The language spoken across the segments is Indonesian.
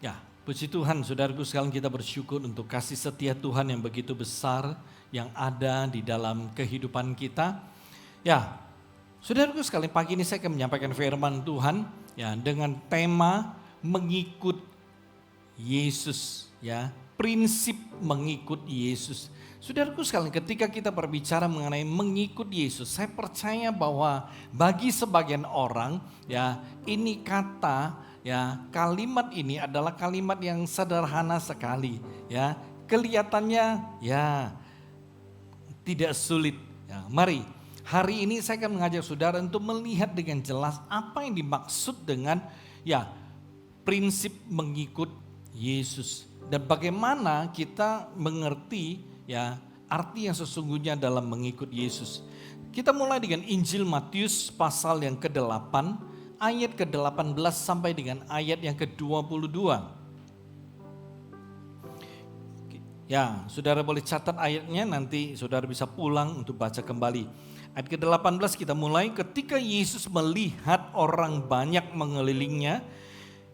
Ya, puji Tuhan, saudaraku sekalian, kita bersyukur untuk kasih setia Tuhan yang begitu besar yang ada di dalam kehidupan kita. Ya, saudaraku sekalian, pagi ini saya akan menyampaikan firman Tuhan ya dengan tema mengikut Yesus, ya, prinsip mengikut Yesus. Saudaraku sekalian, ketika kita berbicara mengenai mengikut Yesus, saya percaya bahwa bagi sebagian orang, ya, ini kata, ya, kalimat ini adalah kalimat yang sederhana sekali, ya. Kelihatannya, ya, tidak sulit. Ya, mari, hari ini saya akan mengajak saudara untuk melihat dengan jelas apa yang dimaksud dengan, ya, prinsip mengikut Yesus. Dan bagaimana kita mengerti, ya, arti yang sesungguhnya dalam mengikut Yesus. Kita mulai dengan Injil Matius pasal yang ke-8, ayat ke-18 sampai dengan ayat yang ke-22. Ya, saudara boleh catat ayatnya, nanti saudara bisa pulang untuk baca kembali. Ayat ke-18 kita mulai, ketika Yesus melihat orang banyak mengelilingnya,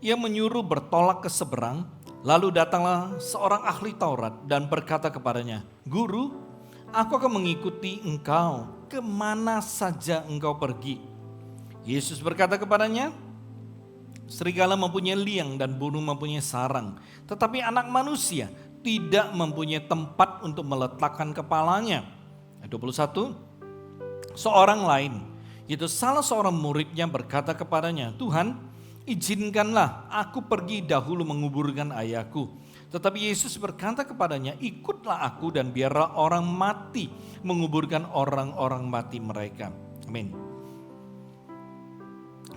ia menyuruh bertolak ke seberang. Lalu datanglah seorang ahli Taurat dan berkata kepadanya, "Guru, aku akan mengikuti engkau kemana saja engkau pergi." Yesus berkata kepadanya, "Serigala mempunyai liang dan burung mempunyai sarang, tetapi anak manusia tidak mempunyai tempat untuk meletakkan kepalanya." Ayat 21, seorang lain, yaitu salah seorang muridnya berkata kepadanya, "Tuhan, izinkanlah aku pergi dahulu menguburkan ayahku." Tetapi Yesus berkata kepadanya, "Ikutlah aku dan biarlah orang mati menguburkan orang-orang mati mereka." Amin.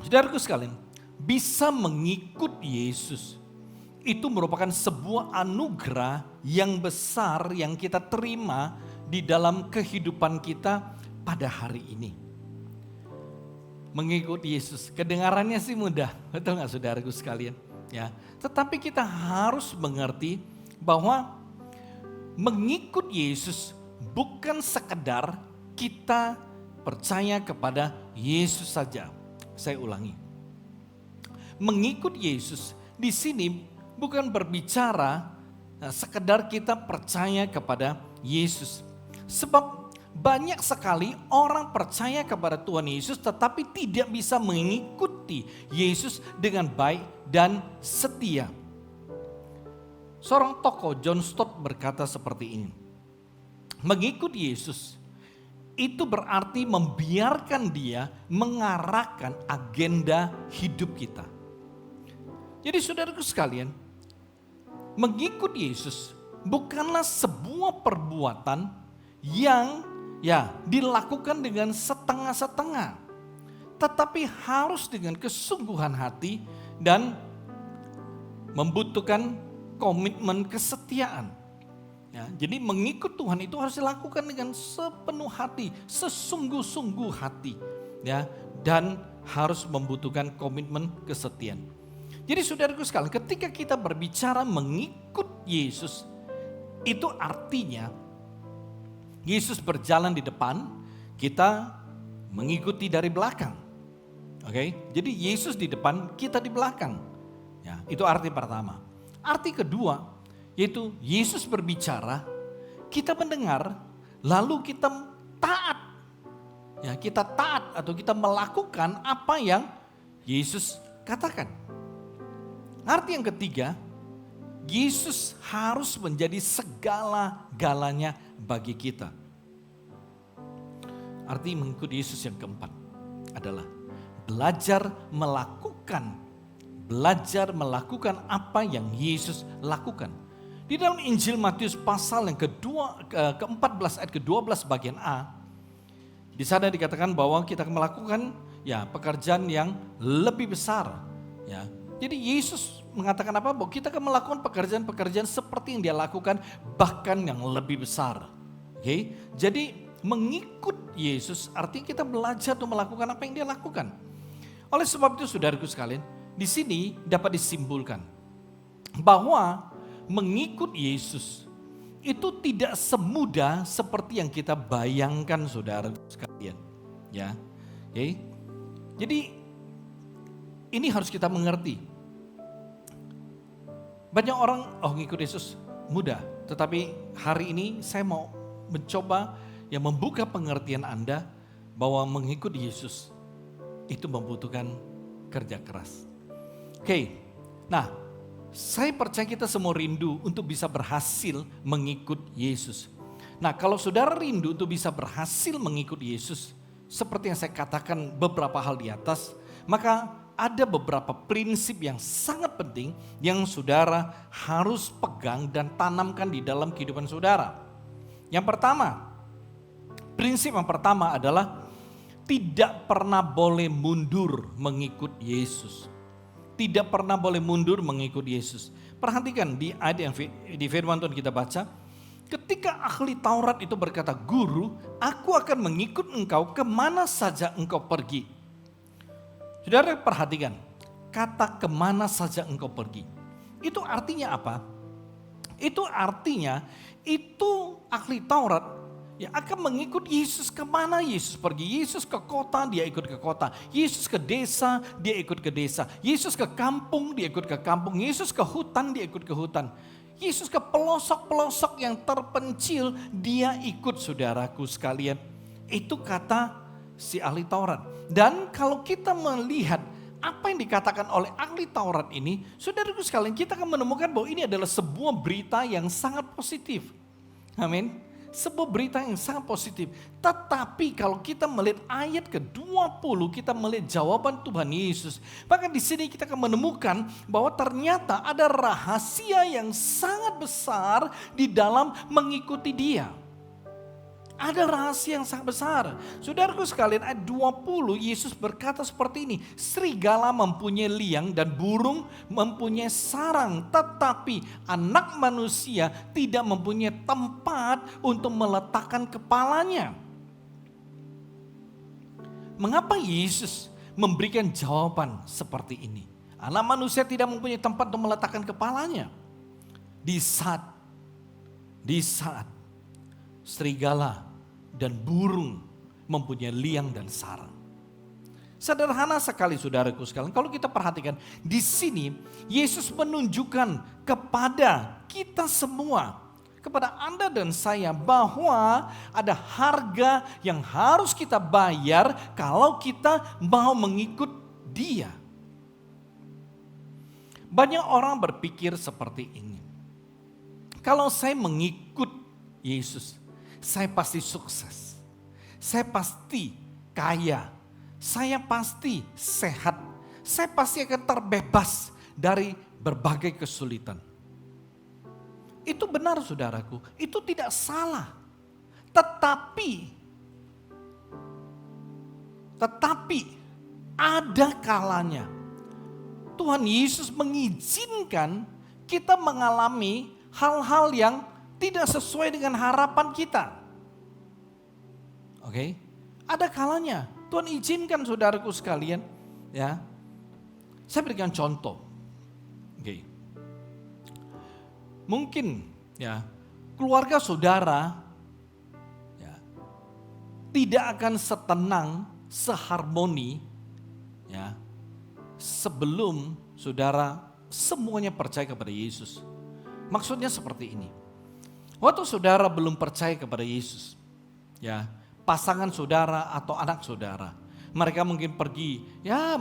Saudaraku sekalian, bisa mengikut Yesus itu merupakan sebuah anugerah yang besar yang kita terima di dalam kehidupan kita pada hari ini. Mengikut Yesus, kedengarannya sih mudah, betul nggak saudaraku sekalian? Ya, tetapi kita harus mengerti bahwa mengikut Yesus bukan sekedar kita percaya kepada Yesus saja. Saya ulangi, mengikut Yesus di sini bukan berbicara sekedar kita percaya kepada Yesus, sebab banyak sekali orang percaya kepada Tuhan Yesus tetapi tidak bisa mengikuti Yesus dengan baik dan setia. Seorang tokoh, John Stott, berkata seperti ini, mengikut Yesus itu berarti membiarkan dia mengarahkan agenda hidup kita. Jadi saudaraku sekalian, mengikut Yesus bukanlah sebuah perbuatan yang dilakukan dengan setengah-setengah, tetapi harus dengan kesungguhan hati dan membutuhkan komitmen kesetiaan. Ya, jadi mengikut Tuhan itu harus dilakukan dengan sepenuh hati, sesungguh-sungguh hati, ya, dan harus membutuhkan komitmen kesetiaan. Jadi saudaraku sekalian, ketika kita berbicara mengikut Yesus, itu artinya Yesus berjalan di depan, kita mengikuti dari belakang. Oke, jadi Yesus di depan, kita di belakang. Ya, itu arti pertama. Arti kedua, yaitu Yesus berbicara, kita mendengar, lalu kita taat. Ya, kita taat atau kita melakukan apa yang Yesus katakan. Arti yang ketiga, Yesus harus menjadi segala-galanya bagi kita. Arti mengikut Yesus yang keempat adalah belajar melakukan apa yang Yesus lakukan. Di dalam Injil Matius pasal yang ke-14 ayat ke-12 bagian A, di sana dikatakan bahwa kita melakukan pekerjaan yang lebih besar. Ya. Jadi Yesus mengatakan apa? Bahwa kita akan melakukan pekerjaan-pekerjaan seperti yang dia lakukan, bahkan yang lebih besar. Oke? Jadi mengikut Yesus artinya kita belajar untuk melakukan apa yang dia lakukan. Oleh sebab itu saudaraku sekalian, di sini dapat disimpulkan bahwa mengikut Yesus itu tidak semudah seperti yang kita bayangkan saudara sekalian. Ya, okay? Jadi ini harus kita mengerti. Banyak orang, ngikut Yesus mudah. Tetapi hari ini saya mau mencoba membuka pengertian Anda bahwa mengikut Yesus itu membutuhkan kerja keras. Oke, nah saya percaya kita semua rindu untuk bisa berhasil mengikut Yesus. Nah kalau saudara rindu untuk bisa berhasil mengikut Yesus, seperti yang saya katakan beberapa hal di atas, maka ada beberapa prinsip yang sangat penting yang saudara harus pegang dan tanamkan di dalam kehidupan saudara. Yang pertama, prinsip yang pertama adalah tidak pernah boleh mundur mengikut Yesus. Tidak pernah boleh mundur mengikut Yesus. Perhatikan di ayat yang di firman Tuhan kita baca. Ketika ahli Taurat itu berkata, "Guru, aku akan mengikut engkau kemana saja engkau pergi." Saudara perhatikan, kata kemana saja engkau pergi. Itu artinya apa? Itu artinya itu ahli Taurat akan mengikut Yesus kemana Yesus pergi. Yesus ke kota, dia ikut ke kota. Yesus ke desa, dia ikut ke desa. Yesus ke kampung, dia ikut ke kampung. Yesus ke hutan, dia ikut ke hutan. Yesus ke pelosok-pelosok yang terpencil, dia ikut, saudaraku sekalian. Itu kata si ahli Taurat. Dan kalau kita melihat apa yang dikatakan oleh ahli Taurat ini, saudaraku sekalian, kita akan menemukan bahwa ini adalah sebuah berita yang sangat positif. Amin. Sebuah berita yang sangat positif. Tetapi kalau kita melihat ayat ke-20, kita melihat jawaban Tuhan Yesus. Bahkan di sini kita akan menemukan bahwa ternyata ada rahasia yang sangat besar di dalam mengikuti Dia. Ada rahasia yang sangat besar. Saudaraku sekalian, ayat 20 Yesus berkata seperti ini. Serigala mempunyai liang dan burung mempunyai sarang. Tetapi anak manusia tidak mempunyai tempat untuk meletakkan kepalanya. Mengapa Yesus memberikan jawaban seperti ini? Anak manusia tidak mempunyai tempat untuk meletakkan kepalanya. Di saat serigala dan burung mempunyai liang dan sarang. Sederhana sekali saudaraku sekalian. Kalau kita perhatikan di sini Yesus menunjukkan kepada kita semua, kepada Anda dan saya, bahwa ada harga yang harus kita bayar kalau kita mau mengikut Dia. Banyak orang berpikir seperti ini. Kalau saya mengikut Yesus, saya pasti sukses, saya pasti kaya, saya pasti sehat, saya pasti akan terbebas dari berbagai kesulitan. Itu benar saudaraku, itu tidak salah. Tetapi ada kalanya Tuhan Yesus mengizinkan kita mengalami hal-hal yang tidak sesuai dengan harapan kita. Oke, ada kalanya Tuhan izinkan saudaraku sekalian, ya. Saya berikan contoh. Oke. Mungkin ya keluarga saudara tidak akan setenang, seharmoni ya sebelum saudara semuanya percaya kepada Yesus. Maksudnya seperti ini. Waktu saudara belum percaya kepada Yesus, ya, pasangan saudara atau anak saudara, mereka mungkin pergi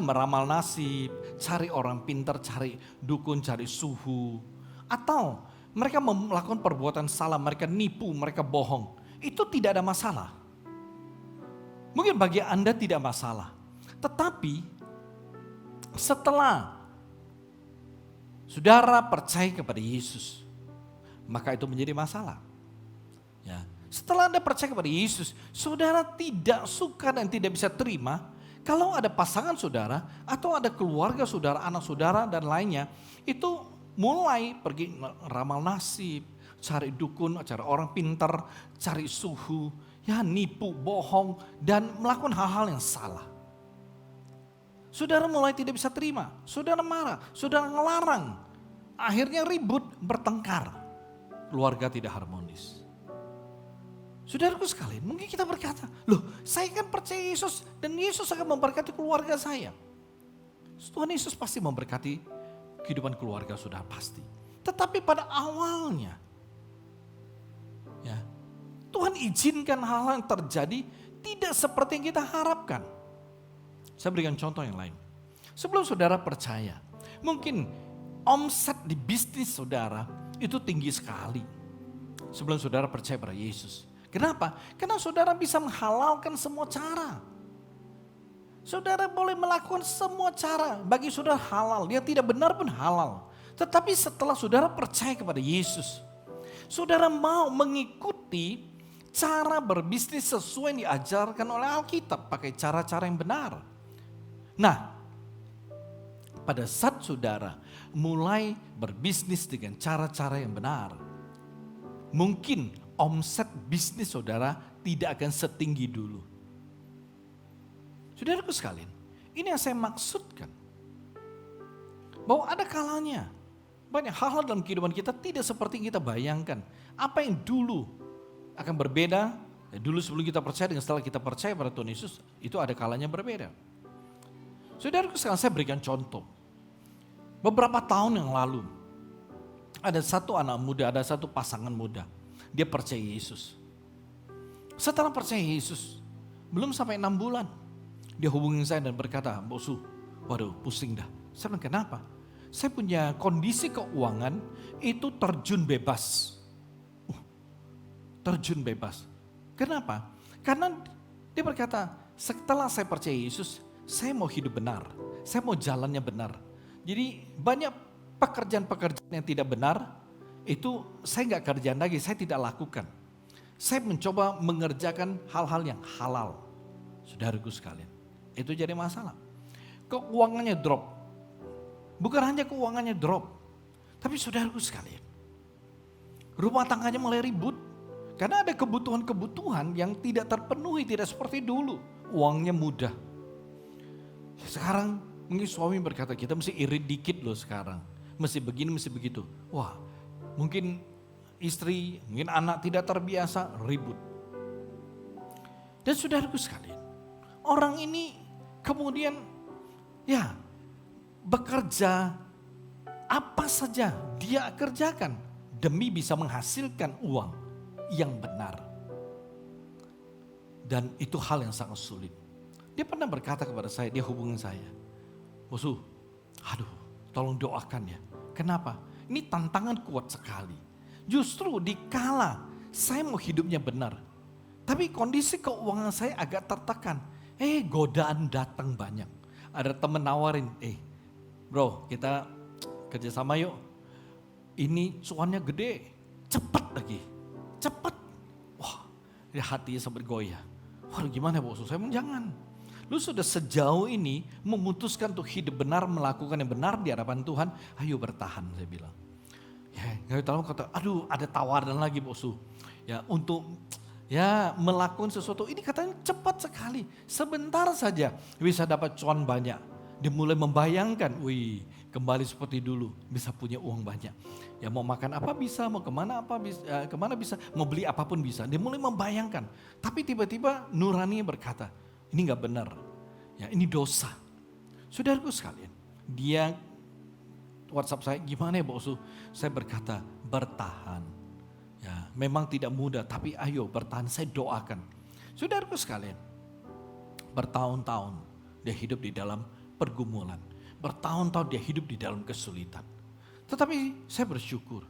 meramal nasib, cari orang pintar, cari dukun, cari suhu, atau mereka melakukan perbuatan salah, mereka nipu, mereka bohong. Itu tidak ada masalah. Mungkin bagi Anda tidak masalah. Tetapi setelah saudara percaya kepada Yesus, maka itu menjadi masalah. Ya. Setelah Anda percaya kepada Yesus, saudara tidak suka dan tidak bisa terima kalau ada pasangan saudara atau ada keluarga saudara, anak saudara dan lainnya itu mulai pergi ramal nasib, cari dukun, cari orang pintar, cari suhu, nipu, bohong, dan melakukan hal-hal yang salah. Saudara mulai tidak bisa terima, saudara marah, saudara ngelarang, akhirnya ribut, bertengkar. Keluarga tidak harmonis. Saudaraku sekalian, mungkin kita berkata, loh saya kan percaya Yesus dan Yesus akan memberkati keluarga saya. Tuhan Yesus pasti memberkati kehidupan keluarga, sudah pasti. Tetapi pada awalnya, ya, Tuhan izinkan hal-hal yang terjadi tidak seperti yang kita harapkan. Saya berikan contoh yang lain. Sebelum saudara percaya, mungkin omset di bisnis saudara itu tinggi sekali. Sebelum saudara percaya pada Yesus. Kenapa? Karena saudara bisa menghalalkan semua cara. Saudara boleh melakukan semua cara bagi saudara halal. Dia tidak benar pun halal. Tetapi setelah saudara percaya kepada Yesus, saudara mau mengikuti cara berbisnis sesuai yang diajarkan oleh Alkitab. Pakai cara-cara yang benar. Nah, pada saat saudara mulai berbisnis dengan cara-cara yang benar, mungkin omset bisnis saudara tidak akan setinggi dulu. Saudaraku sekalian, ini yang saya maksudkan. Bahwa ada kalanya banyak hal-hal dalam kehidupan kita tidak seperti yang kita bayangkan. Apa yang dulu akan berbeda, dulu sebelum kita percaya dengan setelah kita percaya pada Tuhan Yesus, itu ada kalanya berbeda. Saudaraku sekalian, saya berikan contoh. Beberapa tahun yang lalu, ada satu anak muda, ada satu pasangan muda. Dia percaya Yesus. Setelah percaya Yesus, belum sampai 6 bulan. Dia hubungi saya dan berkata, Mbok Su, waduh pusing dah. Saya bilang, kenapa? Saya punya kondisi keuangan itu terjun bebas. Terjun bebas. Kenapa? Karena dia berkata, setelah saya percaya Yesus, saya mau hidup benar. Saya mau jalannya benar. Jadi banyak pekerjaan-pekerjaan yang tidak benar, itu saya gak kerjaan lagi, saya tidak lakukan. Saya mencoba mengerjakan hal-hal yang halal. Saudaraku sekalian, itu jadi masalah. Keuangannya drop. Bukan hanya keuangannya drop, tapi saudaraku sekalian, rumah tangganya mulai ribut. Karena ada kebutuhan-kebutuhan yang tidak terpenuhi, tidak seperti dulu. Uangnya mudah. Sekarang mungkin suami berkata, kita mesti irit dikit loh sekarang. Mesti begini, mesti begitu. Wah, mungkin istri, mungkin anak tidak terbiasa, ribut. Dan saudaraku sekalian, orang ini kemudian ya bekerja apa saja dia kerjakan demi bisa menghasilkan uang yang benar. Dan itu hal yang sangat sulit. Dia pernah berkata kepada saya, dia hubungin saya. Bosu, aduh tolong doakan ya. Kenapa? Ini tantangan kuat sekali. Justru dikala saya mau hidupnya benar, tapi kondisi keuangan saya agak tertekan. Godaan datang banyak. Ada temen nawarin, bro kita kerjasama yuk. Ini cuannya gede, cepet lagi, cepet. Wah, hatinya sampai goyah. Waduh gimana bos? Saya bilang jangan. Lu sudah sejauh ini memutuskan untuk hidup benar, melakukan yang benar di hadapan Tuhan. Ayo bertahan, saya bilang. Ya, gak tahu kata, aduh ada tawaran lagi bosu. Ya untuk melakukan sesuatu ini katanya cepat sekali. Sebentar saja bisa dapat cuan banyak. Dia mulai membayangkan, wih kembali seperti dulu, bisa punya uang banyak. Ya mau makan apa bisa, mau kemana bisa, mau beli apapun bisa. Dia mulai membayangkan. Tapi tiba-tiba nurani berkata, ini gak benar, ya ini dosa. Saudaraku sekalian, dia WhatsApp saya, gimana ya bosu? Saya berkata, bertahan. Ya, memang tidak mudah, tapi ayo bertahan, saya doakan. Saudaraku sekalian, bertahun-tahun dia hidup di dalam pergumulan. Bertahun-tahun dia hidup di dalam kesulitan. Tetapi saya bersyukur,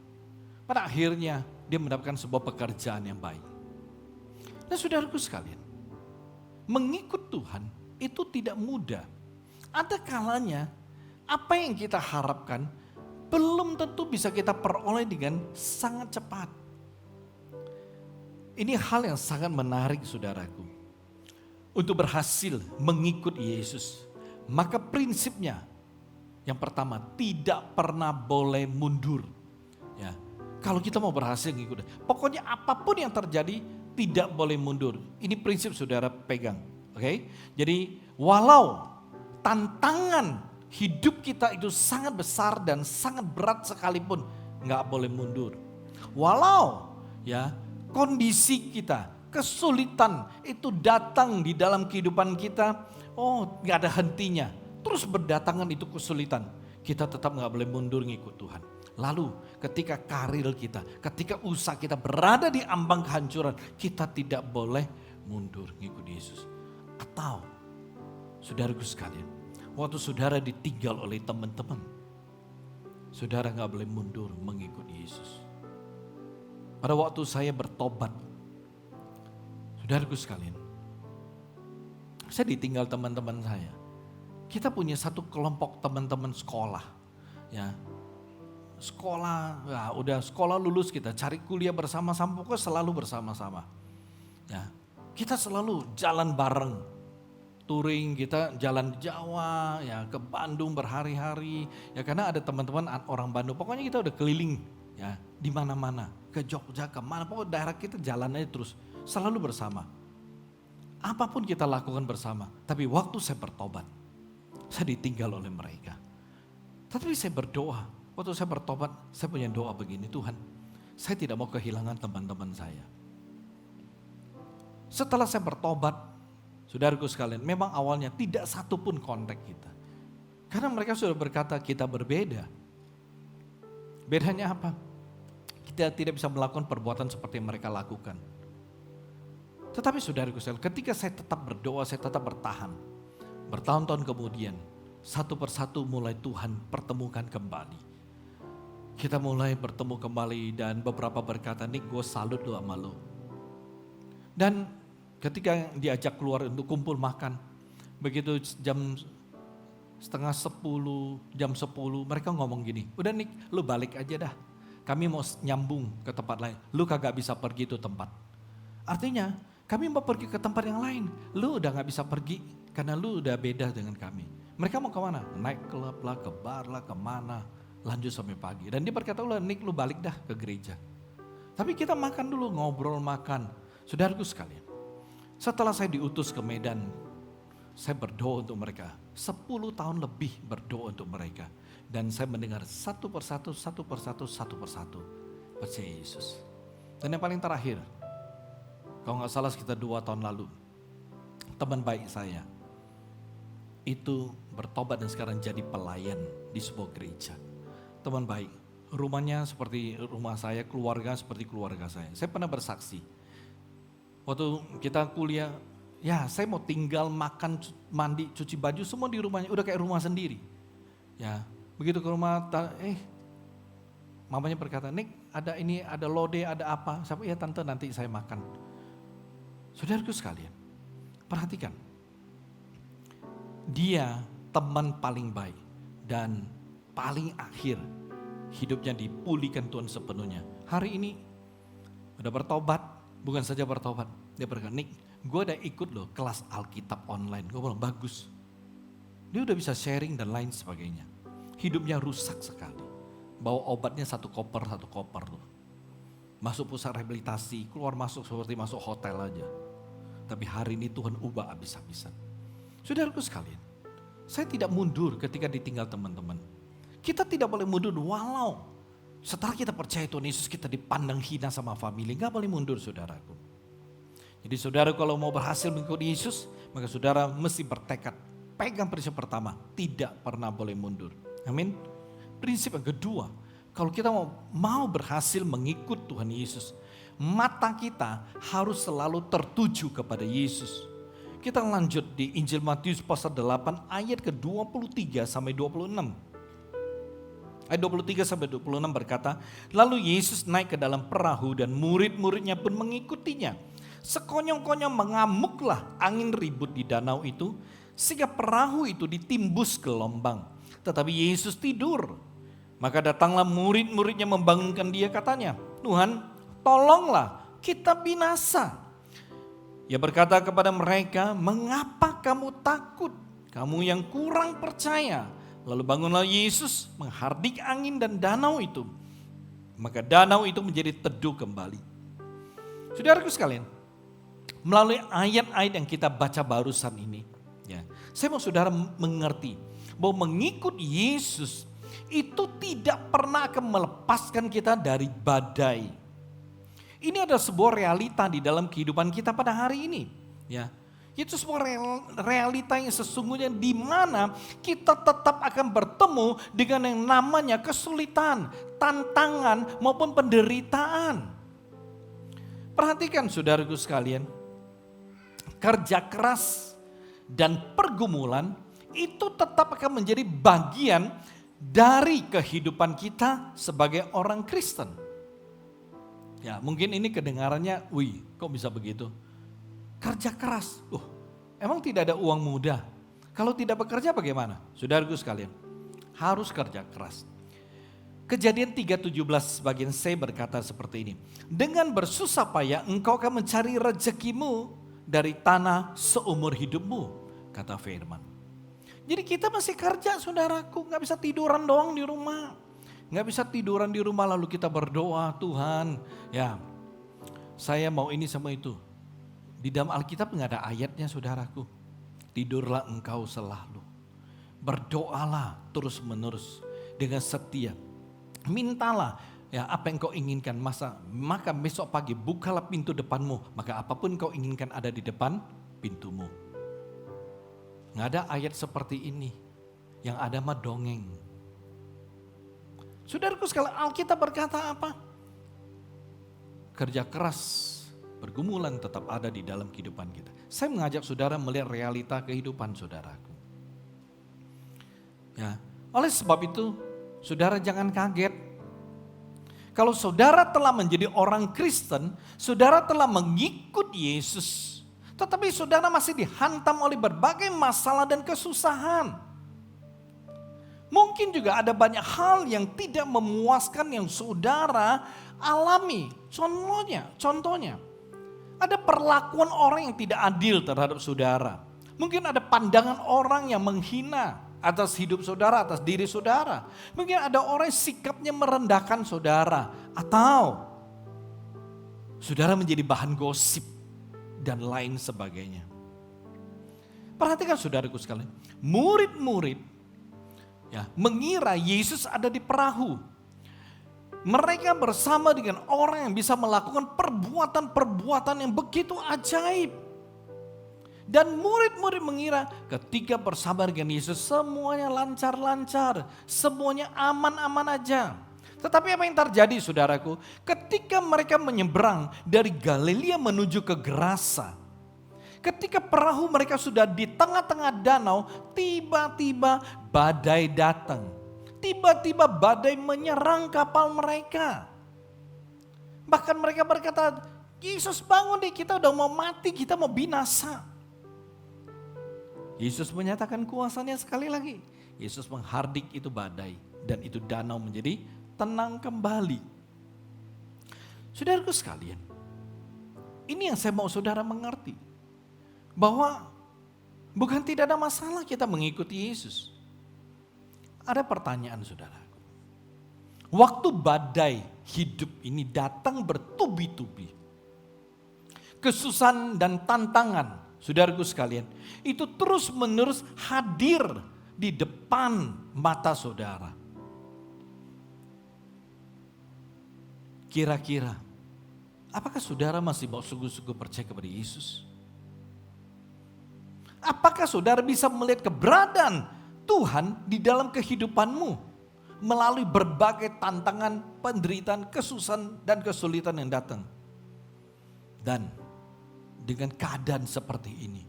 pada akhirnya dia mendapatkan sebuah pekerjaan yang baik. Dan saudaraku sekalian, mengikut Tuhan itu tidak mudah. Ada kalanya apa yang kita harapkan belum tentu bisa kita peroleh dengan sangat cepat. Ini hal yang sangat menarik saudaraku. Untuk berhasil mengikut Yesus, maka prinsipnya yang pertama tidak pernah boleh mundur. Ya, kalau kita mau berhasil mengikut, pokoknya apapun yang terjadi tidak boleh mundur. Ini prinsip saudara pegang. Oke? Jadi walau tantangan hidup kita itu sangat besar dan sangat berat sekalipun, nggak boleh mundur. Walau ya kondisi kita, kesulitan itu datang di dalam kehidupan kita, nggak ada hentinya. Terus berdatangan itu kesulitan, kita tetap nggak boleh mundur ngikut Tuhan. Lalu ketika karir kita, ketika usaha kita berada di ambang kehancuran, kita tidak boleh mundur ngikut Yesus. Atau saudaraku sekalian, waktu saudara ditinggal oleh teman-teman, saudara gak boleh mundur mengikut Yesus. Pada waktu saya bertobat, saudaraku sekalian, saya ditinggal teman-teman saya. Kita punya satu kelompok teman-teman sekolah, ya. Sekolah, ya udah sekolah lulus kita cari kuliah bersama-sama, pokoknya selalu bersama-sama. Ya, kita selalu jalan bareng. Touring kita jalan di Jawa, ya ke Bandung berhari-hari. Ya karena ada teman-teman orang Bandung, pokoknya kita udah keliling ya di mana-mana, ke Jogja, ke mana, pokoknya daerah kita jalan aja terus, selalu bersama. Apapun kita lakukan bersama. Tapi waktu saya bertobat, saya ditinggal oleh mereka. Tapi saya berdoa, waktu saya bertobat, saya punya doa begini, Tuhan, saya tidak mau kehilangan teman-teman saya. Setelah saya bertobat, saudaraku sekalian, memang awalnya tidak satu pun kontak kita. Karena mereka sudah berkata kita berbeda. Bedanya apa? Kita tidak bisa melakukan perbuatan seperti yang mereka lakukan. Tetapi saudaraku sekalian, ketika saya tetap berdoa, saya tetap bertahan. Bertahun-tahun kemudian, satu persatu mulai Tuhan pertemukan kembali. Kita mulai bertemu kembali dan beberapa berkata, Nick, gue salut lu sama lu. Dan ketika diajak keluar untuk kumpul makan, begitu jam setengah 10, jam 10 mereka ngomong gini, udah Nick lu balik aja dah, kami mau nyambung ke tempat lain, lu kagak bisa pergi itu tempat. Artinya kami mau pergi ke tempat yang lain, lu udah gak bisa pergi karena lu udah beda dengan kami. Mereka mau kemana? Naik klub lah, ke bar lah, kemana, lanjut sampai pagi. Dan dia berkata, udah Nick lu balik dah ke gereja. Tapi kita makan dulu, ngobrol makan. Saudaraku sekalian, setelah saya diutus ke Medan, saya berdoa untuk mereka. 10 tahun lebih berdoa untuk mereka. Dan saya mendengar satu persatu percaya Yesus. Dan yang paling terakhir, kalau gak salah sekitar 2 tahun lalu, teman baik saya itu bertobat dan sekarang jadi pelayan di sebuah gereja. Teman baik, rumahnya seperti rumah saya, keluarga seperti keluarga saya. Saya pernah bersaksi, waktu kita kuliah, ya saya mau tinggal, makan, mandi, cuci baju semua di rumahnya, udah kayak rumah sendiri. Ya, begitu ke rumah, mamanya berkata, Nick ada ini, ada lode, ada apa? Saya, ya tante nanti saya makan. Saudaraku sekalian, perhatikan. Dia teman paling baik dan paling akhir hidupnya dipulihkan Tuhan sepenuhnya. Hari ini udah bertobat, bukan saja bertobat. Dia berkata, Nick, gue udah ikut loh kelas Alkitab online. Gue bilang, bagus. Dia udah bisa sharing dan lain sebagainya. Hidupnya rusak sekali. Bawa obatnya satu koper tuh. Masuk pusat rehabilitasi, keluar masuk seperti masuk hotel aja. Tapi hari ini Tuhan ubah habis-habisan. Saudaraku sekalian, saya tidak mundur ketika ditinggal teman-teman. Kita tidak boleh mundur walau setelah kita percaya Tuhan Yesus kita dipandang hina sama famili. Gak boleh mundur saudaraku. Jadi saudara kalau mau berhasil mengikuti Yesus, maka saudara mesti bertekad. Pegang prinsip pertama, tidak pernah boleh mundur. Amin. Prinsip yang kedua, kalau kita mau berhasil mengikut Tuhan Yesus, mata kita harus selalu tertuju kepada Yesus. Kita lanjut di Injil Matius pasal 8 ayat ke-23 sampai 26. Ayat 23 sampai 26 berkata, lalu Yesus naik ke dalam perahu dan murid-muridnya pun mengikutinya. Sekonyong-konyong mengamuklah angin ribut di danau itu, sehingga perahu itu ditimbus gelombang. Tetapi Yesus tidur. Maka datanglah murid-muridnya membangunkan dia, katanya, Tuhan, tolonglah, kita binasa. Ia berkata kepada mereka, mengapa kamu takut? Kamu yang kurang percaya. Lalu bangunlah Yesus menghardik angin dan danau itu. Maka danau itu menjadi teduh kembali. Saudaraku sekalian, melalui ayat-ayat yang kita baca barusan ini, ya, saya mau saudara mengerti bahwa mengikut Yesus itu tidak pernah akan melepaskan kita dari badai. Ini adalah sebuah realita di dalam kehidupan kita pada hari ini. Ya, Itu sebuah realita yang sesungguhnya di mana kita tetap akan bertemu dengan yang namanya kesulitan, tantangan maupun penderitaan. Perhatikan saudaraku sekalian, kerja keras dan pergumulan itu tetap akan menjadi bagian dari kehidupan kita sebagai orang Kristen. Ya, mungkin ini kedengarannya, wih, kok bisa begitu? Kerja keras, emang tidak ada uang mudah? Kalau tidak bekerja bagaimana? Saudaraku sekalian, harus kerja keras. Kejadian 3:17 bagian C berkata seperti ini. Dengan bersusah payah engkau akan mencari rezekimu dari tanah seumur hidupmu, kata firman. Jadi kita masih kerja saudaraku, gak bisa tiduran doang di rumah. Gak bisa tiduran di rumah lalu kita berdoa, Tuhan ya saya mau ini sama itu. Di dalam Alkitab nggak ada ayatnya saudaraku. Tidurlah engkau selalu. Berdoalah terus menerus dengan setia. Mintalah ya apa yang kau inginkan. Maka besok pagi bukalah pintu depanmu. Maka apapun kau inginkan ada di depan pintumu. Nggak ada ayat seperti ini. Yang ada mah dongeng. Saudaraku sekalian, Alkitab berkata apa? Kerja keras, pergumulan tetap ada di dalam kehidupan kita. Saya mengajak saudara melihat realita kehidupan saudaraku. Ya, oleh sebab itu, saudara jangan kaget. Kalau saudara telah menjadi orang Kristen, saudara telah mengikut Yesus. Tetapi saudara masih dihantam oleh berbagai masalah dan kesusahan. Mungkin juga ada banyak hal yang tidak memuaskan yang saudara alami. Contohnya. Ada perlakuan orang yang tidak adil terhadap saudara. Mungkin ada pandangan orang yang menghina atas hidup saudara, atas diri saudara. Mungkin ada orang yang sikapnya merendahkan saudara. Atau saudara menjadi bahan gosip dan lain sebagainya. Perhatikan saudaraku sekalian. Murid-murid mengira Yesus ada di perahu. Mereka bersama dengan orang yang bisa melakukan perbuatan-perbuatan yang begitu ajaib. Dan murid-murid mengira ketika bersama dengan Yesus semuanya lancar-lancar. Semuanya aman-aman aja. Tetapi apa yang terjadi saudaraku? Ketika mereka menyeberang dari Galilea menuju ke Gerasa. Ketika perahu mereka sudah di tengah-tengah danau, tiba-tiba badai datang. Tiba-tiba badai menyerang kapal mereka. Bahkan mereka berkata, Yesus bangun deh, kita udah mau mati, kita mau binasa. Yesus menyatakan kuasanya sekali lagi. Yesus menghardik itu badai dan itu danau menjadi tenang kembali. Saudaraku sekalian, ini yang saya mau saudara mengerti. Bahwa bukan tidak ada masalah kita mengikuti Yesus. Ada pertanyaan saudaraku. Waktu badai hidup ini datang bertubi-tubi. Kesusahan dan tantangan saudaraku sekalian. Itu terus menerus hadir di depan mata saudara. Kira-kira apakah saudara masih mau sungguh-sungguh percaya kepada Yesus? Apakah saudara bisa melihat keberadaan Tuhan di dalam kehidupanmu melalui berbagai tantangan, penderitaan, kesusahan dan kesulitan yang datang? Dan dengan keadaan seperti ini,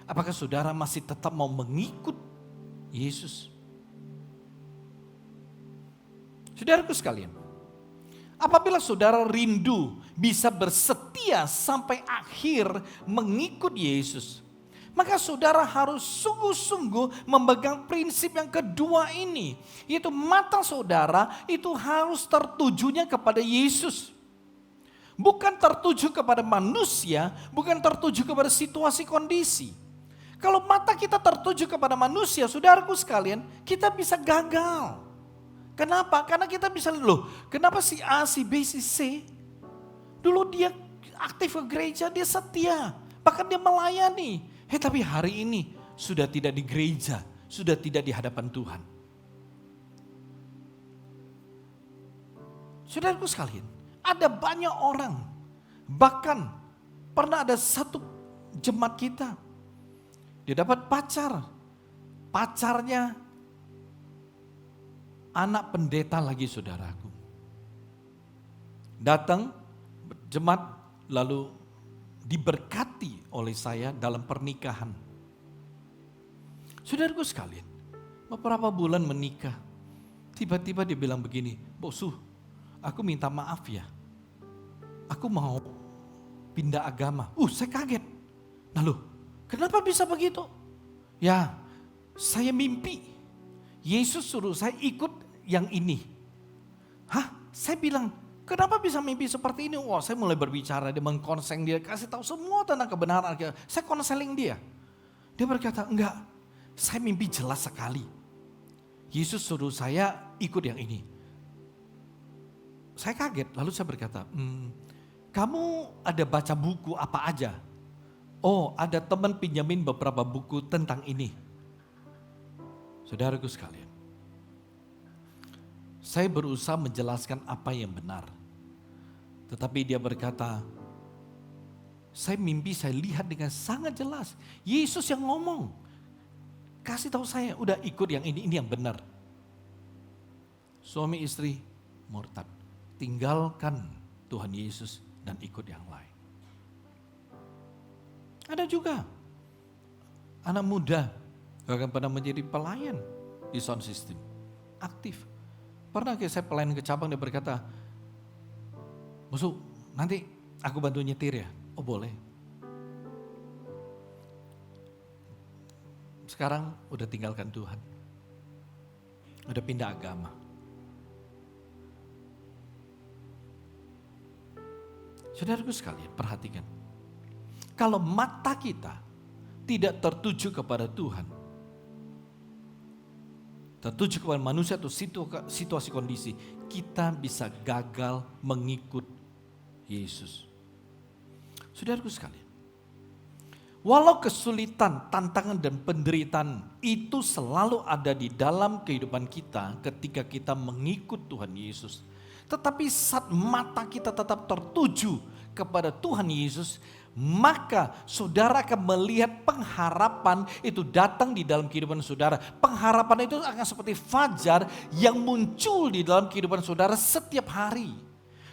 apakah saudara masih tetap mau mengikut Yesus? Saudaraku sekalian, apabila saudara rindu bisa bersetia sampai akhir mengikut Yesus, maka saudara harus sungguh-sungguh memegang prinsip yang kedua ini. Yaitu mata saudara itu harus tertujunya kepada Yesus. Bukan tertuju kepada manusia, bukan tertuju kepada situasi kondisi. Kalau mata kita tertuju kepada manusia, saudaraku sekalian, kita bisa gagal. Kenapa? Karena kita bisa, kenapa si A, si B, si C? Dulu dia aktif ke gereja, dia setia, bahkan dia melayani. Tapi hari ini sudah tidak di gereja, sudah tidak di hadapan Tuhan. Saudaraku sekalian, ada banyak orang, bahkan pernah ada satu jemaat kita, Dia dapat pacar. Pacarnya anak pendeta lagi, saudaraku. Datang, jemaat, lalu diberkati oleh saya dalam pernikahan. Saudaraku sekalian, beberapa bulan menikah. Tiba-tiba dia bilang begini, "Bu Su, aku minta maaf ya. Aku mau pindah agama." Saya kaget. Lalu, kenapa bisa begitu? Ya, saya mimpi. Yesus suruh saya ikut yang ini. Saya bilang, kenapa bisa mimpi seperti ini? Saya mulai berbicara, dia mengkonseng dia, kasih tahu semua tentang kebenaran. Saya konseling dia. Dia berkata, enggak, saya mimpi jelas sekali. Yesus suruh saya ikut yang ini. Saya kaget, lalu saya berkata, kamu ada baca buku apa aja? Ada teman pinjamin beberapa buku tentang ini. Saudaraku sekalian, saya berusaha menjelaskan apa yang benar. Tetapi dia berkata, saya mimpi saya lihat dengan sangat jelas. Yesus yang ngomong. Kasih tahu saya, udah ikut yang ini yang benar. Suami istri murtad. Tinggalkan Tuhan Yesus dan ikut yang lain. Ada juga anak muda bahkan pernah menjadi pelayan di sound system. Aktif. Pernah saya pelayan ke cabang, dia berkata, "Musuh, nanti aku bantu nyetir ya?" Boleh. Sekarang udah tinggalkan Tuhan. Udah pindah agama. Saudaraku sekalian, perhatikan. Kalau mata kita tidak tertuju kepada Tuhan, tertuju kepada manusia atau situasi kondisi, kita bisa gagal mengikut Yesus. Saudaraku sekalian, walau kesulitan, tantangan dan penderitaan itu selalu ada di dalam kehidupan kita ketika kita mengikut Tuhan Yesus. Tetapi saat mata kita tetap tertuju kepada Tuhan Yesus, maka saudara akan melihat pengharapan itu datang di dalam kehidupan saudara. Pengharapan itu akan seperti fajar yang muncul di dalam kehidupan saudara setiap hari.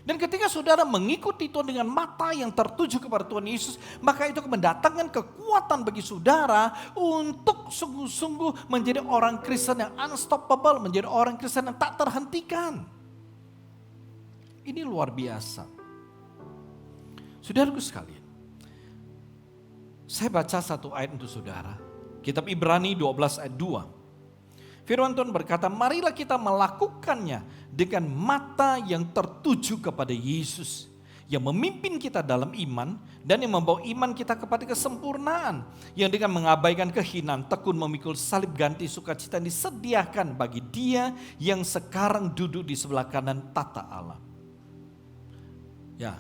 Dan ketika saudara mengikuti Tuhan dengan mata yang tertuju kepada Tuhan Yesus, maka itu akan mendatangkan kekuatan bagi saudara untuk sungguh-sungguh menjadi orang Kristen yang unstoppable, menjadi orang Kristen yang tak terhentikan. Ini luar biasa. Saudaraku sekalian, saya baca satu ayat untuk saudara. Kitab Ibrani 12 ayat 2. Firman Tuhan berkata, marilah kita melakukannya dengan mata yang tertuju kepada Yesus, yang memimpin kita dalam iman dan yang membawa iman kita kepada kesempurnaan, yang dengan mengabaikan kehinaan tekun memikul salib ganti sukacita yang disediakan bagi Dia yang sekarang duduk di sebelah kanan tata Allah. Ya,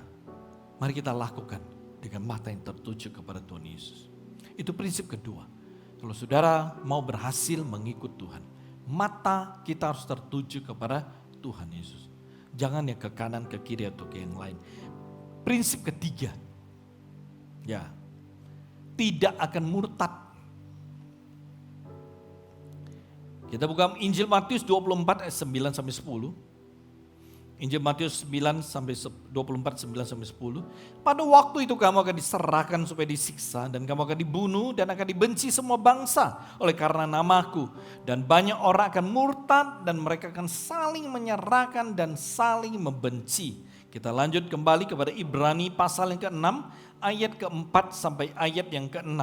mari kita lakukan dengan mata yang tertuju kepada Tuhan Yesus. Itu prinsip kedua. Kalau saudara mau berhasil mengikut Tuhan, mata kita harus tertuju kepada Tuhan Yesus. Jangan yang ke kanan, ke kiri atau ke yang lain. Prinsip ketiga, ya, tidak akan murtad. Kita buka Injil Matius 24 ayat 9 sampai 10. Injil Matius 9 sampai 24, 9 sampai 10. Pada waktu itu kamu akan diserahkan supaya disiksa dan kamu akan dibunuh dan akan dibenci semua bangsa oleh karena namaku. Dan banyak orang akan murtad dan mereka akan saling menyerahkan dan saling membenci. Kita lanjut kembali kepada Ibrani pasal yang ke-6 ayat ke-4 sampai ayat yang ke-6.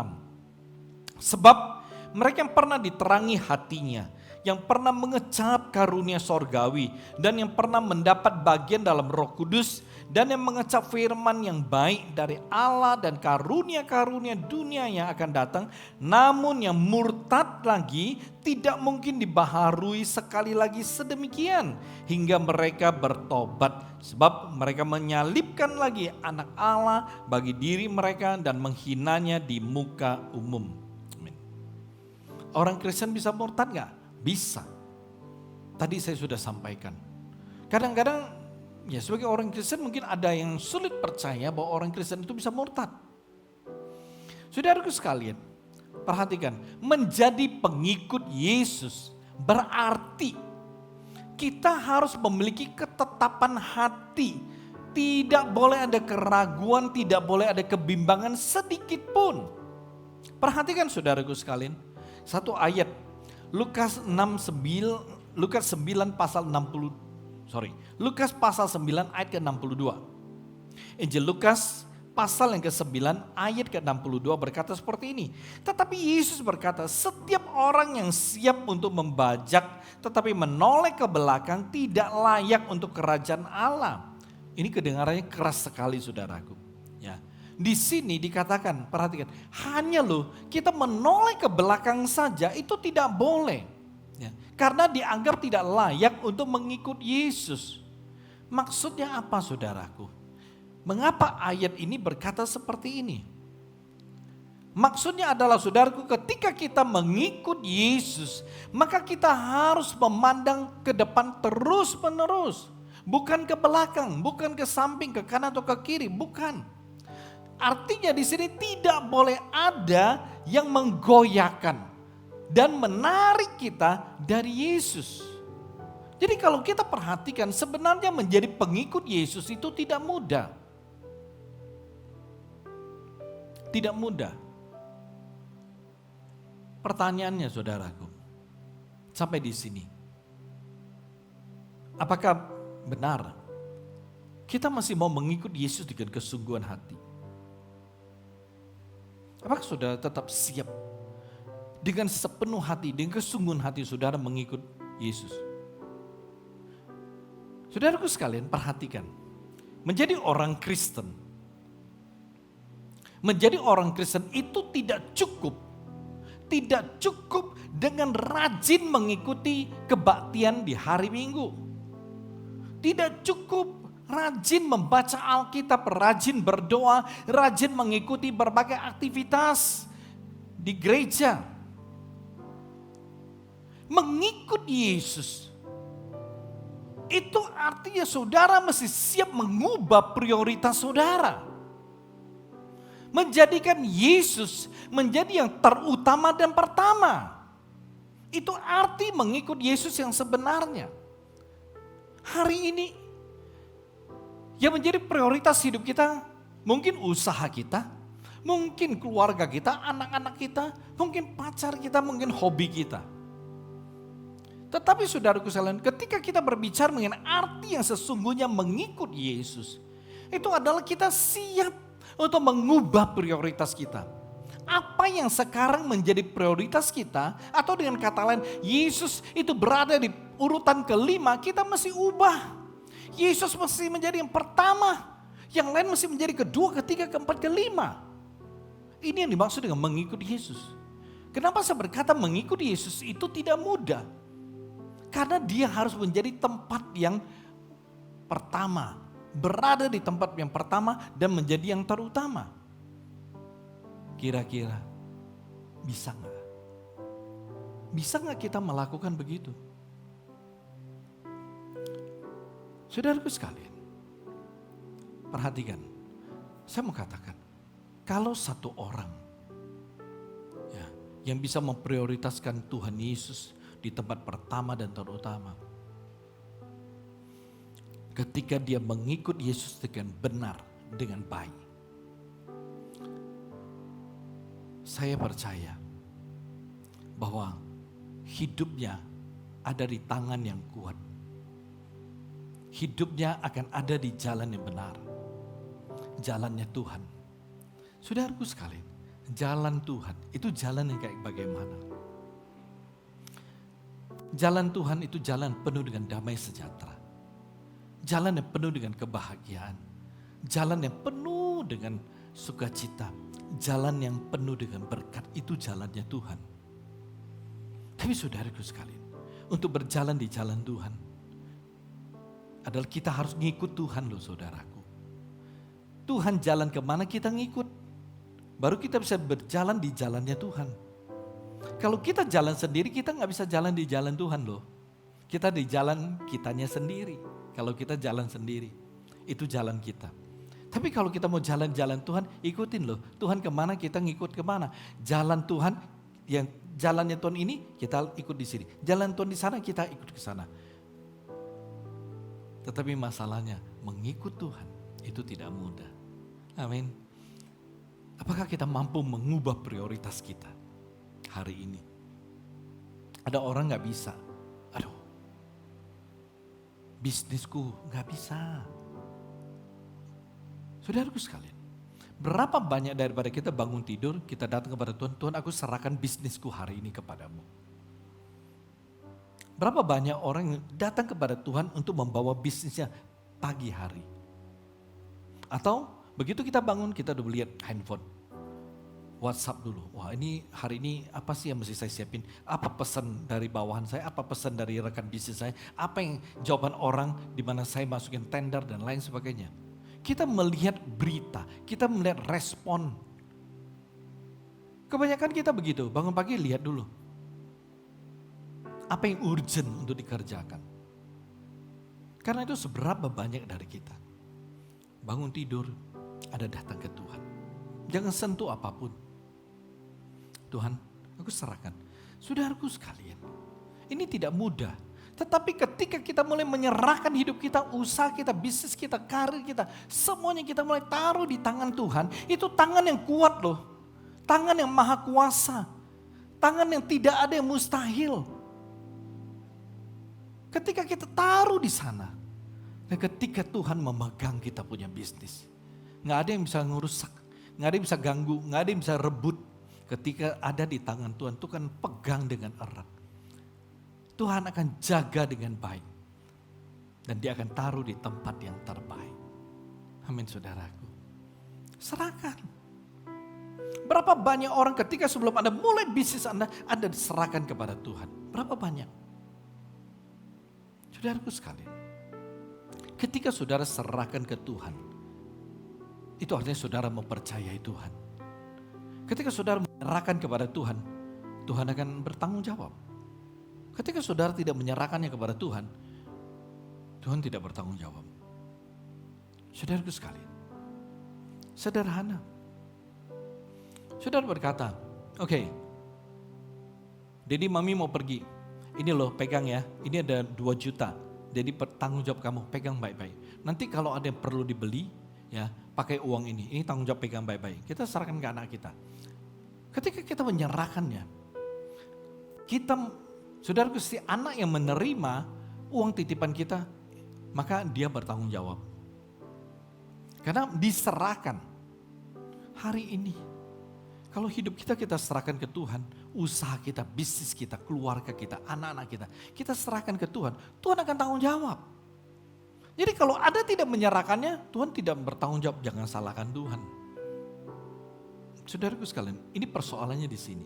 Sebab mereka yang pernah diterangi hatinya, yang pernah mengecap karunia sorgawi, dan yang pernah mendapat bagian dalam Roh Kudus, dan yang mengecap firman yang baik dari Allah dan karunia-karunia dunia yang akan datang, namun yang murtad lagi tidak mungkin dibaharui sekali lagi sedemikian hingga mereka bertobat, sebab mereka menyalibkan lagi anak Allah bagi diri mereka dan menghinanya di muka umum. Amin. Orang Kristen bisa murtad gak? Bisa. Tadi saya sudah sampaikan. Kadang-kadang ya sebagai orang Kristen mungkin ada yang sulit percaya bahwa orang Kristen itu bisa murtad. Saudaraku sekalian, Perhatikan, menjadi pengikut Yesus berarti kita harus memiliki ketetapan hati. Tidak boleh ada keraguan, tidak boleh ada kebimbangan sedikit pun. Perhatikan saudaraku sekalian, satu ayat Lukas 9 pasal 9 ayat ke-62. Injil Lukas pasal yang ke-9 ayat ke-62 berkata seperti ini. Tetapi Yesus berkata, setiap orang yang siap untuk membajak tetapi menoleh ke belakang tidak layak untuk kerajaan Allah. Ini kedengarannya keras sekali saudaraku. Ya. Di sini dikatakan, perhatikan, hanya kita menoleh ke belakang saja itu tidak boleh. Ya. Karena dianggap tidak layak untuk mengikut Yesus. Maksudnya apa saudaraku? Mengapa ayat ini berkata seperti ini? Maksudnya adalah saudaraku, ketika kita mengikut Yesus, maka kita harus memandang ke depan terus menerus. Bukan ke belakang, bukan ke samping, ke kanan atau ke kiri, bukan. Artinya di sini tidak boleh ada yang menggoyahkan dan menarik kita dari Yesus. Jadi kalau kita perhatikan, sebenarnya menjadi pengikut Yesus itu tidak mudah. Tidak mudah. Pertanyaannya saudaraku, sampai di sini. Apakah benar kita masih mau mengikut Yesus dengan kesungguhan hati? Apakah saudara tetap siap dengan sepenuh hati, dengan kesungguhan hati saudara mengikut Yesus? Saudaraku sekalian, perhatikan. Menjadi orang Kristen itu tidak cukup dengan rajin mengikuti kebaktian di hari Minggu. Tidak cukup rajin membaca Alkitab, rajin berdoa, rajin mengikuti berbagai aktivitas di gereja. Mengikut Yesus itu artinya saudara mesti siap mengubah prioritas saudara. Menjadikan Yesus menjadi yang terutama dan pertama. Itu arti mengikut Yesus yang sebenarnya. Hari ini yang menjadi prioritas hidup kita mungkin usaha kita, mungkin keluarga kita, anak-anak kita, mungkin pacar kita, mungkin hobi kita. Tetapi saudaraku sekalian, ketika kita berbicara mengenai arti yang sesungguhnya mengikut Yesus, itu adalah kita siap untuk mengubah prioritas kita. Apa yang sekarang menjadi prioritas kita, atau dengan kata lain, Yesus itu berada di urutan kelima, kita mesti ubah. Yesus mesti menjadi yang pertama, yang lain mesti menjadi kedua, ketiga, keempat, kelima. Ini yang dimaksud dengan mengikut Yesus. Kenapa saya berkata mengikut Yesus itu tidak mudah? Karena dia harus menjadi tempat yang pertama, berada di tempat yang pertama dan menjadi yang terutama. Kira-kira bisa nggak? Bisa nggak kita melakukan begitu? Saudaraku sekalian, perhatikan. Saya mau katakan, kalau satu orang ya, yang bisa memprioritaskan Tuhan Yesus di tempat pertama dan terutama, ketika dia mengikut Yesus dengan benar, dengan baik, saya percaya bahwa hidupnya ada di tangan yang kuat. Hidupnya akan ada di jalan yang benar. Jalannya Tuhan. Saudaraku sekalian, jalan Tuhan itu jalan yang kayak bagaimana? Jalan Tuhan itu jalan penuh dengan damai sejahtera. Jalan yang penuh dengan kebahagiaan. Jalan yang penuh dengan sukacita. Jalan yang penuh dengan berkat, itu jalannya Tuhan. Tapi saudaraku sekalian, untuk berjalan di jalan Tuhan adalah kita harus ngikut Tuhan loh saudaraku. Tuhan jalan kemana kita ngikut. Baru kita bisa berjalan di jalannya Tuhan. Kalau kita jalan sendiri, kita gak bisa jalan di jalan Tuhan loh. Kita di jalan kitanya sendiri. Kalau kita jalan sendiri, itu jalan kita. Tapi kalau kita mau jalan-jalan Tuhan, ikutin loh. Tuhan kemana kita ngikut kemana. Jalan Tuhan yang jalannya Tuhan ini kita ikut di sini. Jalan Tuhan di sana kita ikut ke sana. Tetapi masalahnya mengikut Tuhan itu tidak mudah. Amin. Apakah kita mampu mengubah prioritas kita hari ini? Ada orang gak bisa. Aduh, bisnisku gak bisa. Saudaraku sekalian, berapa banyak daripada kita bangun tidur, kita datang kepada Tuhan, Tuhan aku serahkan bisnisku hari ini kepadamu. Berapa banyak orang yang datang kepada Tuhan untuk membawa bisnisnya pagi hari. Atau begitu kita bangun, kita udah lihat handphone. WhatsApp dulu. Wah ini hari ini apa sih yang mesti saya siapin? Apa pesan dari bawahan saya? Apa pesan dari rekan bisnis saya? Apa yang jawaban orang di mana saya masukin tender dan lain sebagainya. Kita melihat berita, kita melihat respon. Kebanyakan kita begitu, bangun pagi lihat dulu. Apa yang urgent untuk dikerjakan. Karena itu seberapa banyak dari kita. Bangun tidur, ada datang ke Tuhan. Jangan sentuh apapun. Tuhan, aku serahkan. Saudaraku sekalian, ini tidak mudah. Tetapi ketika kita mulai menyerahkan hidup kita, usaha kita, bisnis kita, karir kita, semuanya kita mulai taruh di tangan Tuhan. Itu tangan yang kuat loh. Tangan yang maha kuasa. Tangan yang tidak ada yang mustahil. Ketika kita taruh di sana. Dan ketika Tuhan memegang kita punya bisnis. Gak ada yang bisa ngerusak. Gak ada yang bisa ganggu. Gak ada yang bisa rebut. Ketika ada di tangan Tuhan, Tuhan pegang dengan erat. Tuhan akan jaga dengan baik. Dan dia akan taruh di tempat yang terbaik. Amin saudaraku. Serahkan. Berapa banyak orang ketika sebelum Anda mulai bisnis Anda diserahkan kepada Tuhan. Berapa banyak? Saudaraku sekalian. Ketika saudara serahkan ke Tuhan. Itu artinya saudara mempercayai Tuhan. Ketika saudara menyerahkan kepada Tuhan, Tuhan akan bertanggung jawab. Ketika saudara tidak menyerahkannya kepada Tuhan, Tuhan tidak bertanggung jawab. Saudaraku sekalian, sederhana. Saudara berkata, oke, Dedi mami mau pergi. Ini loh pegang ya, ini ada 2 juta. Jadi bertanggung jawab kamu, pegang baik-baik. Nanti kalau ada yang perlu dibeli, ya pakai uang ini tanggung jawab pegang baik-baik. Kita serahkan ke anak kita. Ketika kita menyerahkannya, saudaraku, si anak yang menerima uang titipan kita, maka dia bertanggung jawab. Karena diserahkan hari ini. Kalau hidup kita serahkan ke Tuhan, usaha kita, bisnis kita, keluarga kita, anak-anak kita serahkan ke Tuhan, Tuhan akan tanggung jawab. Jadi kalau ada tidak menyerahkannya, Tuhan tidak bertanggung jawab, jangan salahkan Tuhan. Saudaraku sekalian, ini persoalannya di sini.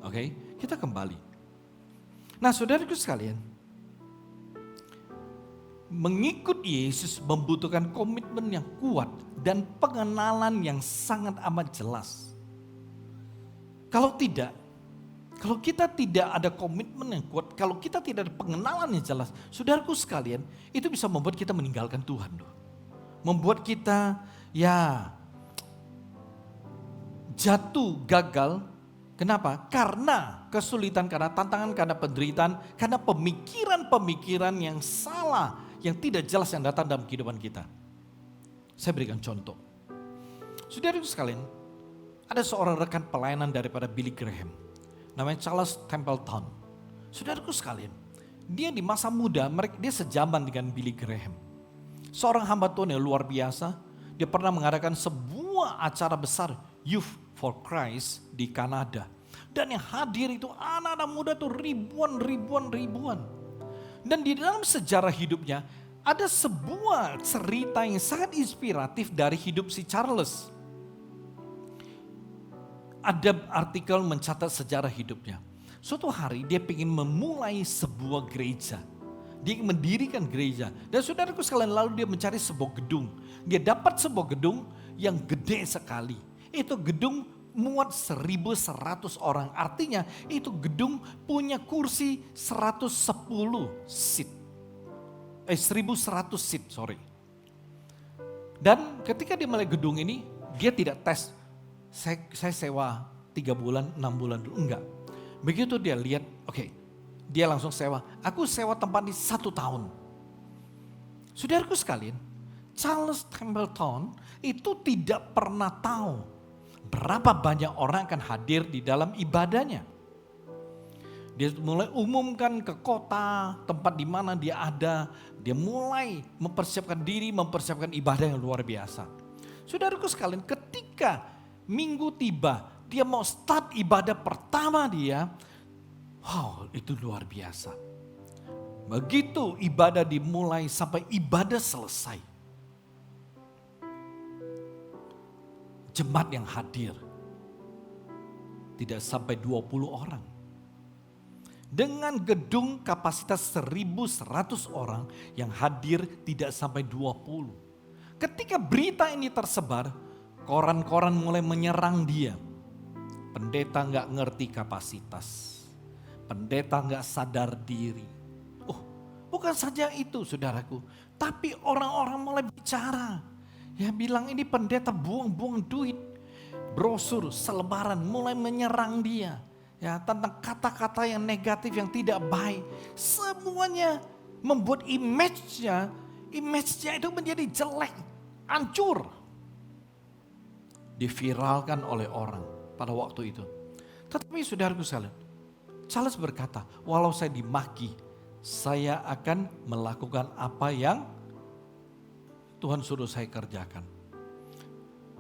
Oke, kita kembali. Nah saudaraku sekalian, mengikut Yesus membutuhkan komitmen yang kuat dan pengenalan yang sangat amat jelas. Kalau kita tidak ada komitmen yang kuat, kalau kita tidak ada pengenalan yang jelas, saudaraku sekalian, itu bisa membuat kita meninggalkan Tuhan. Membuat kita jatuh, gagal. Kenapa? Karena kesulitan, karena tantangan, karena penderitaan, karena pemikiran-pemikiran yang salah, yang tidak jelas yang datang dalam kehidupan kita. Saya berikan contoh. Saudaraku sekalian, ada seorang rekan pelayanan daripada Billy Graham. Namanya Charles Templeton. Saudaraku sekalian, dia di masa muda, dia sejaman dengan Billy Graham. Seorang hamba Tuhan yang luar biasa. Dia pernah mengadakan sebuah acara besar, Youth for Christ di Kanada. Dan yang hadir itu anak-anak muda tuh ribuan. Dan di dalam sejarah hidupnya, ada sebuah cerita yang sangat inspiratif dari hidup si Charles. Ada artikel mencatat sejarah hidupnya. Suatu hari dia ingin memulai sebuah gereja. Dia ingin mendirikan gereja. Dan saudaraku sekalian, lalu dia mencari sebuah gedung. Dia dapat sebuah gedung yang gede sekali. Itu gedung muat 1.100 orang. Artinya itu gedung punya kursi 110 seat. 1.100 seat, sorry. Dan ketika dia mulai gedung ini, dia tidak tes. Saya sewa 3 bulan, 6 bulan dulu. Enggak. Begitu dia lihat, oke, dia langsung sewa. Aku sewa tempat di 1 tahun. Saudaraku sekalian, Charles Templeton itu tidak pernah tahu berapa banyak orang akan hadir di dalam ibadahnya. Dia mulai umumkan ke kota, tempat di mana dia ada. Dia mulai mempersiapkan diri, mempersiapkan ibadah yang luar biasa. Saudaraku sekalian, ketika minggu tiba, dia mau start ibadah pertama dia. Wow, itu luar biasa. Begitu ibadah dimulai sampai ibadah selesai. Jemaat yang hadir tidak sampai 20 orang. Dengan gedung kapasitas 1.100 orang yang hadir tidak sampai 20. Ketika berita ini tersebar, koran-koran mulai menyerang dia. Pendeta nggak ngerti kapasitas. Pendeta nggak sadar diri. Oh, bukan saja itu saudaraku. Tapi orang-orang mulai bicara. Ya bilang ini pendeta buang-buang duit. Brosur, selebaran mulai menyerang dia. Ya, tentang kata-kata yang negatif, yang tidak baik. Semuanya membuat image-nya itu menjadi jelek, hancur. Diviralkan oleh orang pada waktu itu. Tetapi saudaraku sekalian, Charles berkata, walau saya dimaki, saya akan melakukan apa yang Tuhan suruh saya kerjakan.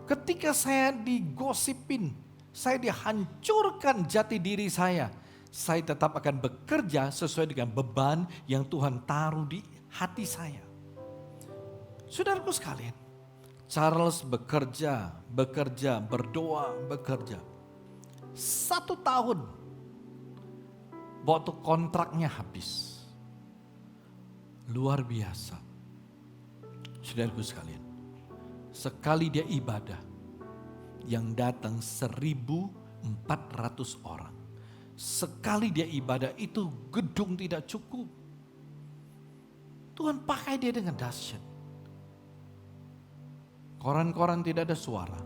Ketika saya digosipin, saya dihancurkan jati diri saya tetap akan bekerja sesuai dengan beban yang Tuhan taruh di hati saya. Saudaraku sekalian, Charles bekerja, berdoa, bekerja. 1 tahun, waktu kontraknya habis. Luar biasa. Saudaraku sekalian, sekali dia ibadah, yang datang 1.400 orang. Sekali dia ibadah itu gedung tidak cukup. Tuhan pakai dia dengan dahsyat. Koran-koran tidak ada suara.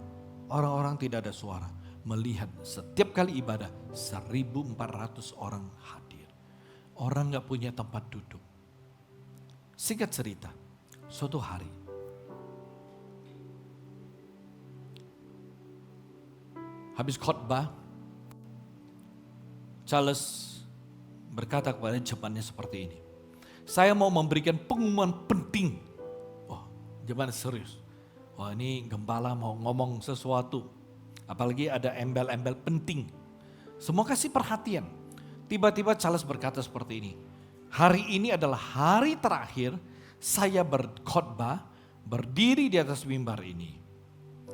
Orang-orang tidak ada suara. Melihat setiap kali ibadah 1.400 orang hadir. Orang gak punya tempat duduk. Singkat cerita, suatu hari habis khotbah, Charles berkata kepada jemaatnya seperti ini. Saya mau memberikan pengumuman penting. Oh, jemaat serius. Wah, ini gembala mau ngomong sesuatu. Apalagi ada embel-embel penting. Semua kasih perhatian. Tiba-tiba Charles berkata seperti ini. Hari ini adalah hari terakhir saya berkhotbah, berdiri di atas mimbar ini.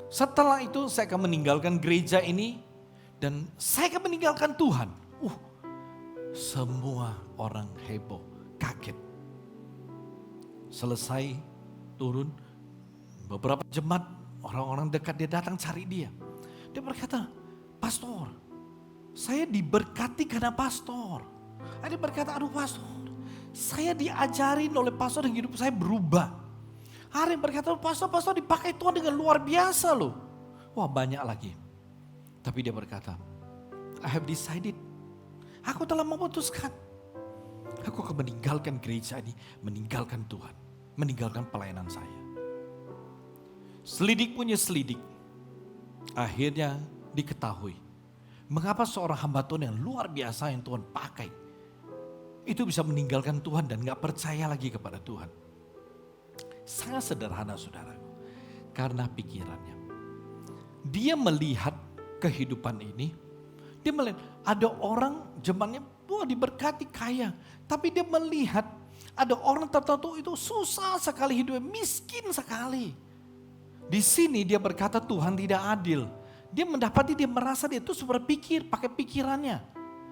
Setelah itu saya akan meninggalkan gereja ini dan saya akan meninggalkan Tuhan. Semua orang heboh, kaget. Selesai turun, beberapa jemaat, orang-orang dekat dia datang cari dia. Dia berkata, pastor, saya diberkati karena pastor. Dia berkata, aduh pastor, saya diajarin oleh pastor dan hidup saya berubah. Hari yang berkata, pastor dipakai Tuhan dengan luar biasa loh. Wah, banyak lagi. Tapi dia berkata, I have decided. Aku telah memutuskan. Aku akan meninggalkan gereja ini, meninggalkan Tuhan, meninggalkan pelayanan saya. Selidik punya selidik. Akhirnya diketahui. Mengapa seorang hamba Tuhan yang luar biasa yang Tuhan pakai, itu bisa meninggalkan Tuhan dan gak percaya lagi kepada Tuhan. Sangat sederhana saudaraku. Karena pikirannya. Dia melihat kehidupan ini. Dia melihat ada orang jemaatnya diberkati kaya. Tapi dia melihat ada orang tertentu itu susah sekali hidupnya. Miskin sekali. Di sini dia berkata Tuhan tidak adil. Dia mendapati, dia merasa dia terus berpikir pakai pikirannya.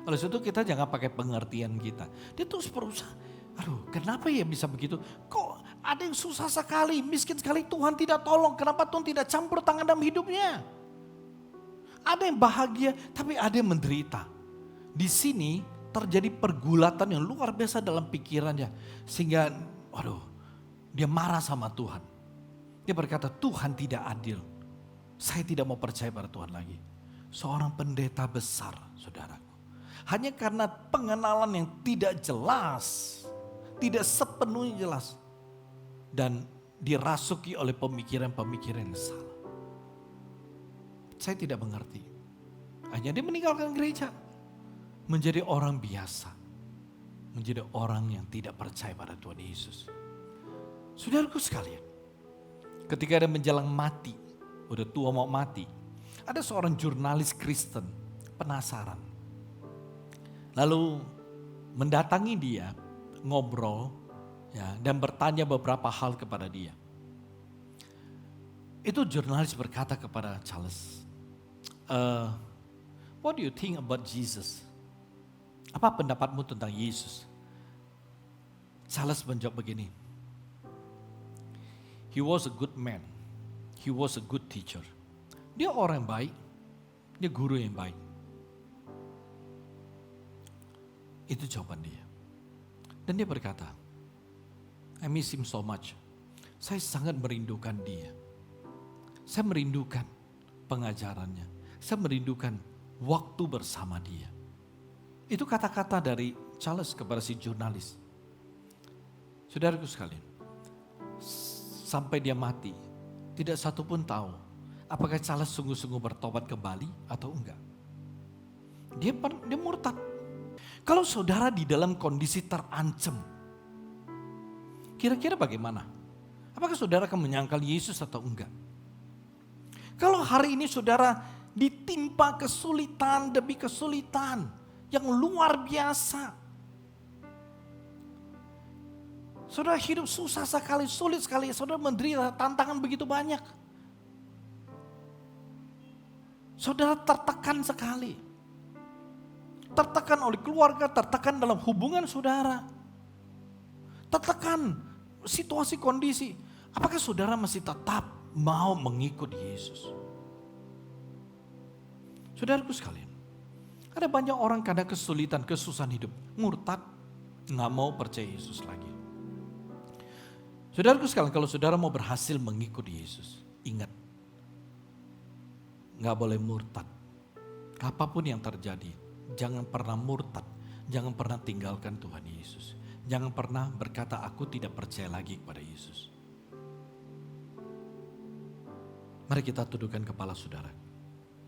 Oleh itu kita jangan pakai pengertian kita. Dia terus berusaha. Aduh, kenapa ya bisa begitu? Kok ada yang susah sekali, miskin sekali, Tuhan tidak tolong. Kenapa Tuhan tidak campur tangan dalam hidupnya? Ada yang bahagia, tapi ada yang menderita. Di sini terjadi pergulatan yang luar biasa dalam pikirannya. Sehingga, dia marah sama Tuhan. Dia berkata, Tuhan tidak adil. Saya tidak mau percaya pada Tuhan lagi. Seorang pendeta besar, saudaraku. Hanya karena pengenalan yang tidak jelas, tidak sepenuhnya jelas. Dan dirasuki oleh pemikiran-pemikiran yang salah. Saya tidak mengerti. Hanya dia meninggalkan gereja. Menjadi orang biasa. Menjadi orang yang tidak percaya pada Tuhan Yesus. Saudaraku sekalian. Ketika dia menjelang mati. Udah tua mau mati. Ada seorang jurnalis Kristen. Penasaran. Lalu mendatangi dia. Ngobrol. Ya, dan bertanya beberapa hal kepada dia. Itu jurnalis berkata kepada Charles. What do you think about Jesus? Apa pendapatmu tentang Yesus? Charles menjawab begini. He was a good man. He was a good teacher. Dia orang yang baik. Dia guru yang baik. Itu jawaban dia. Dan dia berkata, I miss him so much. Saya sangat merindukan dia. Saya merindukan pengajarannya. Saya merindukan waktu bersama dia. Itu kata-kata dari Charles kepada si jurnalis. Saudaraku sekalian, sampai dia mati, tidak satu pun tahu apakah Charles sungguh-sungguh bertobat kembali atau enggak. Dia murtad. Kalau saudara di dalam kondisi terancam, kira-kira bagaimana? Apakah saudara akan menyangkal Yesus atau enggak? Kalau hari ini saudara ditimpa kesulitan demi kesulitan yang luar biasa. Saudara hidup susah sekali, sulit sekali. Saudara menderita tantangan begitu banyak. Saudara tertekan sekali. Tertekan oleh keluarga, tertekan dalam hubungan saudara. Tertekan situasi kondisi. Apakah saudara masih tetap mau mengikut Yesus? Saudaraku sekalian, ada banyak orang karena kesulitan, kesusahan hidup, murtad, nggak mau percaya Yesus lagi. Saudaraku sekalian, kalau saudara mau berhasil mengikut Yesus, ingat, nggak boleh murtad. Apapun yang terjadi, jangan pernah murtad, jangan pernah tinggalkan Tuhan Yesus. Jangan pernah berkata aku tidak percaya lagi kepada Yesus. Mari kita tundukkan kepala saudara.